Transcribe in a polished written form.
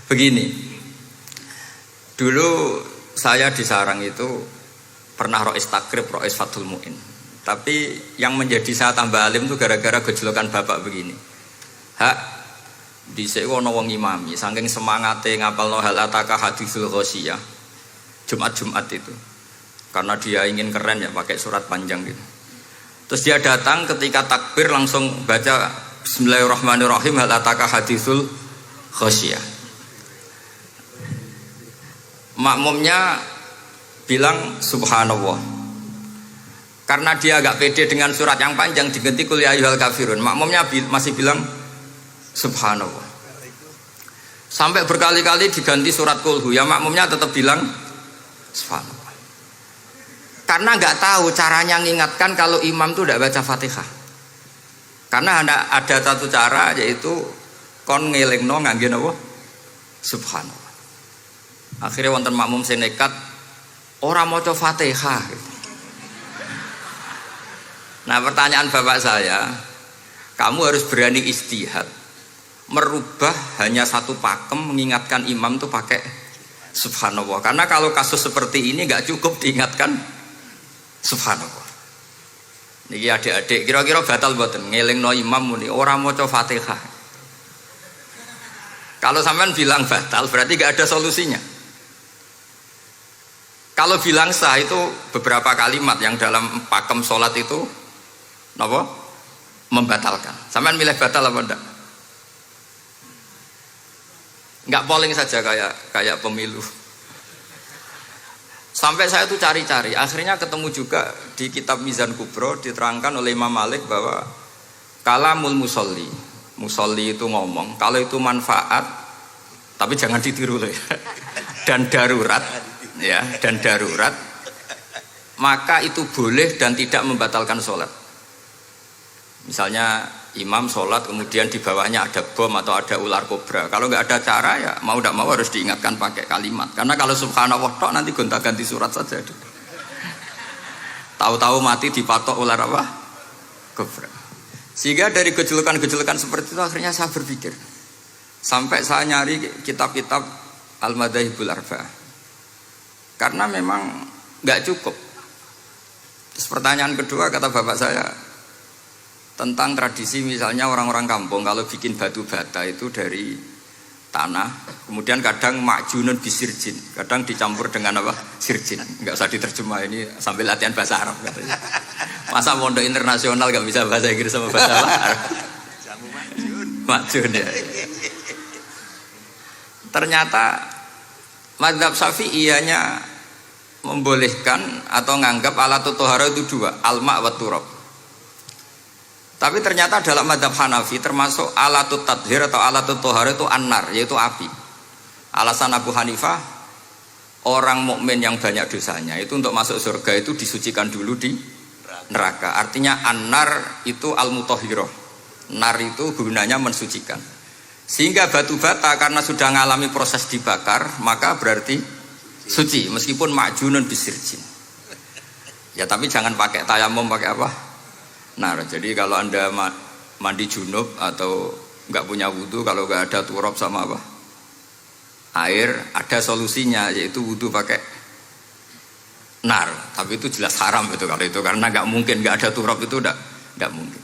Begini, dulu saya di Sarang itu pernah rois takrib, rois Fathul Mu'in. Tapi yang menjadi saya tambah alim itu gara-gara gejolokan bapak begini. Hak, dhisik ana wong imami, saking semangate ngapalno hal ataka hadisul ghasyiyah. Jumat-Jumat itu. Karena dia ingin keren ya pakai surat panjang gitu. Terus dia datang ketika takbir langsung baca Bismillahirrahmanirrahim hal ataka hadisul ghasyiyah. Makmumnya bilang subhanallah. Karena dia agak pede dengan surat yang panjang diganti kul ya ayyuhal kafirun. Makmumnya masih bilang subhanallah. Sampai berkali-kali diganti surat kulhu, ya makmumnya tetap bilang subhanallah. Karena nggak tahu caranya mengingatkan kalau imam itu tidak baca Fatihah. Karena ada satu cara yaitu kon ngelingno ngangge napa? Subhanallah. Akhirnya wonten makmum sing nekat ora maca Fatihah. Nah, pertanyaan bapak saya, kamu harus berani ijtihad merubah hanya satu pakem mengingatkan imam itu pakai subhanallah. Karena kalau kasus seperti ini nggak cukup diingatkan subhanallah. Niki adik-adik kira-kira batal mboten ngelingno imam muni ora maca Fatihah. Kalau sampean bilang batal berarti nggak ada solusinya. Kalau bilang sah itu beberapa kalimat yang dalam pakem sholat itu napa? Membatalkan. Sampean milih batal apa enggak? Enggak polling saja kayak pemilu. Sampai saya tuh cari-cari, akhirnya ketemu juga di kitab Mizan Kubro diterangkan oleh Imam Malik bahwa kalamul musolli. Musolli itu ngomong, kalau itu manfaat tapi jangan ditiru loh ya. Dan darurat ya, dan darurat maka itu boleh dan tidak membatalkan sholat. Misalnya imam sholat kemudian di bawahnya ada bom atau ada ular kobra, kalau nggak ada cara ya mau tidak mau harus diingatkan pakai kalimat. Karena kalau subhanallah tok nanti gonta-ganti surat saja. Tahu-tahu mati dipatok ular apa? Kobra. Sehingga dari gejolokan-gejolokan seperti itu akhirnya saya berpikir, sampai saya nyari kitab-kitab Al-Madzhabul Arba'ah. Karena memang nggak cukup. Terus pertanyaan kedua kata bapak saya tentang tradisi misalnya orang-orang kampung kalau bikin batu bata itu dari tanah, kemudian kadang makjunun bisirjin, kadang dicampur dengan apa? Sirjin. Nggak usah diterjemah, ini sambil latihan bahasa Arab katanya. Masa pondok internasional nggak bisa bahasa Inggris sama bahasa Arab? Makjun ya. Ternyata mazhab Syafi'iyahnya membolehkan atau nganggap alatut tohara itu dua, alma wa turab. Tapi ternyata dalam mazhab Hanafi termasuk alatut tadhir atau alatut tohara itu an-nar, yaitu api. Alasan Abu Hanifah, orang mukmin yang banyak dosanya itu untuk masuk surga itu disucikan dulu di neraka. Artinya an-nar itu al-mutahhirah. Nar itu gunanya mensucikan. Sehingga batu bata karena sudah mengalami proses dibakar maka berarti suci meskipun makjunun bisirjin. Ya tapi jangan pakai tayamum, pakai apa? Nah, jadi kalau anda mandi junub atau nggak punya wudhu, kalau nggak ada turab sama apa? Air, ada solusinya yaitu wudhu pakai nar. Tapi itu jelas haram itu kalau itu, karena nggak mungkin nggak ada turab itu nggak mungkin.